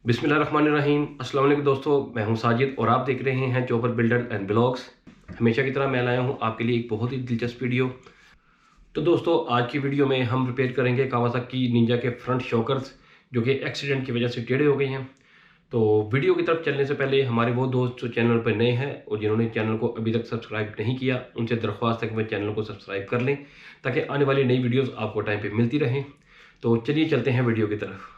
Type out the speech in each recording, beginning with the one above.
बिस्मिल्लाहिर्रहमानिर्रहीम। अस्सलाम वालेकुम दोस्तों, मैं हूं साजिद और आप देख रहे हैं चॉपर बिल्डर एंड ब्लॉग्स। हमेशा की तरह मैं लाया हूं आपके लिए एक बहुत ही दिलचस्प वीडियो। तो दोस्तों, आज की वीडियो में हम रिपेयर करेंगे कावासाकी निंजा के फ्रंट शॉकर्स जो कि एक्सीडेंट की वजह से टेढ़े हो गए हैं। तो वीडियो की तरफ चलने से पहले हमारे वो दोस्त जो चैनल पर नए हैं और जिन्होंने चैनल को अभी तक सब्सक्राइब नहीं किया, उनसे दरख्वास्त है कि वह चैनल को सब्सक्राइब कर लें ताकि आने वाली नई वीडियोज़ आपको टाइम पर मिलती रहें। तो चलिए चलते हैं वीडियो की तरफ।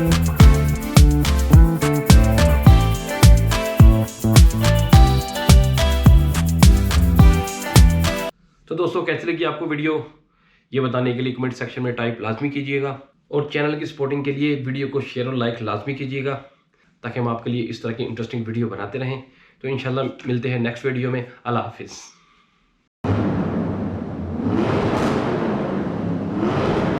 तो दोस्तों कैसी लगी आपको वीडियो, ये बताने के लिए कमेंट सेक्शन में टाइप लाजमी कीजिएगा, और चैनल की सपोर्टिंग के लिए वीडियो को शेयर और लाइक लाजमी कीजिएगा, ताकि हम आपके लिए इस तरह की इंटरेस्टिंग वीडियो बनाते रहें। तो इंशाल्लाह मिलते हैं नेक्स्ट वीडियो में। अल्लाह हाफिज़।